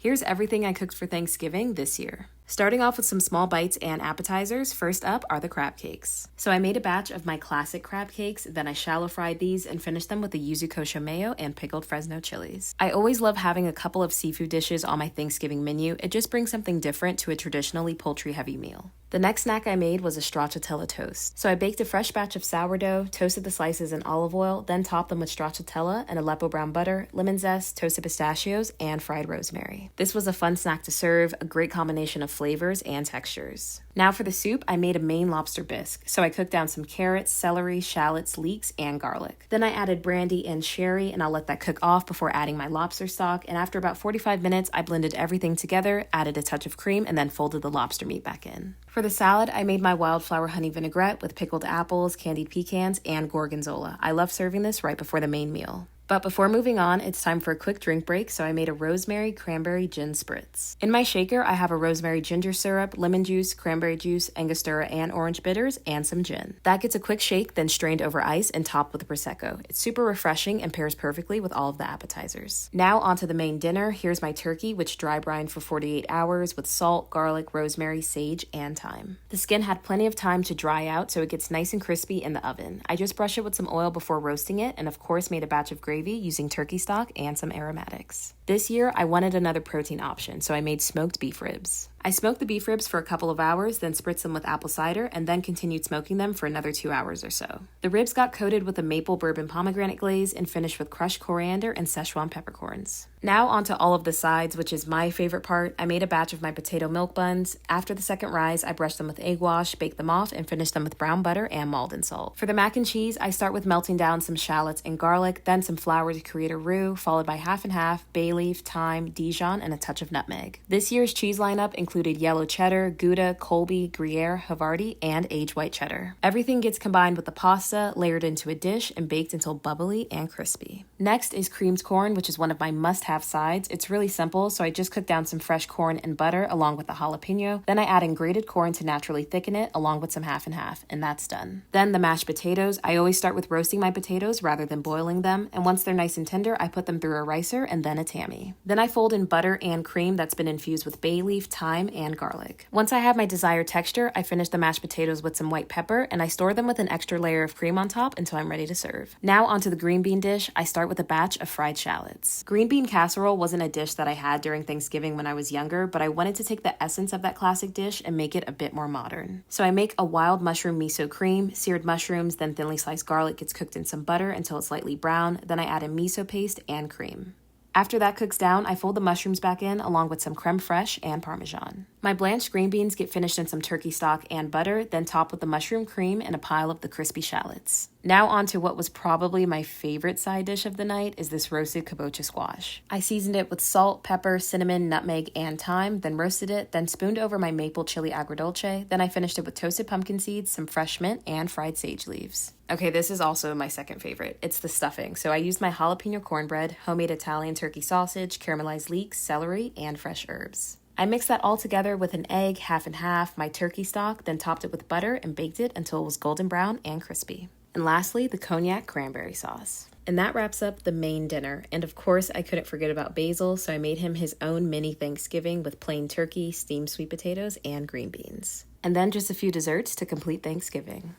Here's everything I cooked for Thanksgiving this year. Starting off with some small bites and appetizers, first up are the crab cakes. So I made a batch of my classic crab cakes, then I shallow fried these and finished them with a yuzu kosho mayo and pickled Fresno chilies. I always love having a couple of seafood dishes on my Thanksgiving menu. It just brings something different to a traditionally poultry-heavy meal. The next snack I made was a stracciatella toast. So I baked a fresh batch of sourdough, toasted the slices in olive oil, then topped them with stracciatella and Aleppo brown butter, lemon zest, toasted pistachios, and fried rosemary. This was a fun snack to serve, a great combination of flavors and textures. Now for the soup, I made a Maine lobster bisque. So I cooked down some carrots, celery, shallots, leeks, and garlic. Then I added brandy and sherry, and I'll let that cook off before adding my lobster stock. And after about 45 minutes, I blended everything together, added a touch of cream, and then folded the lobster meat back in. For the salad, I made my wildflower honey vinaigrette with pickled apples, candied pecans, and gorgonzola. I love serving this right before the main meal. But before moving on, it's time for a quick drink break, so I made a rosemary cranberry gin spritz. In my shaker, I have a rosemary ginger syrup, lemon juice, cranberry juice, angostura, and orange bitters, and some gin. That gets a quick shake, then strained over ice and topped with a Prosecco. It's super refreshing and pairs perfectly with all of the appetizers. Now onto the main dinner. Here's my turkey, which dry brined for 48 hours with salt, garlic, rosemary, sage, and thyme. The skin had plenty of time to dry out, so it gets nice and crispy in the oven. I just brush it with some oil before roasting it, and of course made a batch of gravy using turkey stock and some aromatics. This year, I wanted another protein option, so I made smoked beef ribs. I smoked the beef ribs for a couple of hours, then spritzed them with apple cider, and then continued smoking them for another 2 hours or so. The ribs got coated with a maple bourbon pomegranate glaze and finished with crushed coriander and Szechuan peppercorns. Now onto all of the sides, which is my favorite part. I made a batch of my potato milk buns. After the second rise, I brushed them with egg wash, baked them off, and finished them with brown butter and Maldon salt. For the mac and cheese, I start with melting down some shallots and garlic, then some flour to create a roux, followed by half and half, bay leaf, thyme, Dijon, and a touch of nutmeg. This year's cheese lineup included yellow cheddar, Gouda, Colby, Gruyere, Havarti, and aged white cheddar. Everything gets combined with the pasta, layered into a dish, and baked until bubbly and crispy. Next is creamed corn, which is one of my must-have sides. It's really simple, so I just cook down some fresh corn and butter along with the jalapeno. Then I add in grated corn to naturally thicken it along with some half and half, and that's done. Then the mashed potatoes. I always start with roasting my potatoes rather than boiling them, and once they're nice and tender, I put them through a ricer and then a tammy. Then I fold in butter and cream that's been infused with bay leaf, thyme, and garlic. Once I have my desired texture, I finish the mashed potatoes with some white pepper, and I store them with an extra layer of cream on top until I'm ready to serve. Now onto the green bean dish. I start with a batch of fried shallots. Green bean casserole wasn't a dish that I had during Thanksgiving when I was younger, but I wanted to take the essence of that classic dish and make it a bit more modern. So I make a wild mushroom miso cream, seared mushrooms, then thinly sliced garlic gets cooked in some butter until it's lightly brown, then I add in miso paste and cream. After that cooks down, I fold the mushrooms back in along with some creme fraiche and Parmesan. My blanched green beans get finished in some turkey stock and butter, then topped with the mushroom cream and a pile of the crispy shallots. Now on to what was probably my favorite side dish of the night is this roasted kabocha squash. I seasoned it with salt, pepper, cinnamon, nutmeg, and thyme, then roasted it, then spooned over my maple chili agrodolce, then I finished it with toasted pumpkin seeds, some fresh mint, and fried sage leaves. Okay, this is also my second favorite. It's the stuffing. So I used my jalapeno cornbread, homemade Italian turkey sausage, caramelized leeks, celery, and fresh herbs. I mixed that all together with an egg, half and half, my turkey stock, then topped it with butter and baked it until it was golden brown and crispy. And lastly, the cognac cranberry sauce. And that wraps up the main dinner. And of course, I couldn't forget about Basil, so I made him his own mini Thanksgiving with plain turkey, steamed sweet potatoes, and green beans. And then just a few desserts to complete Thanksgiving.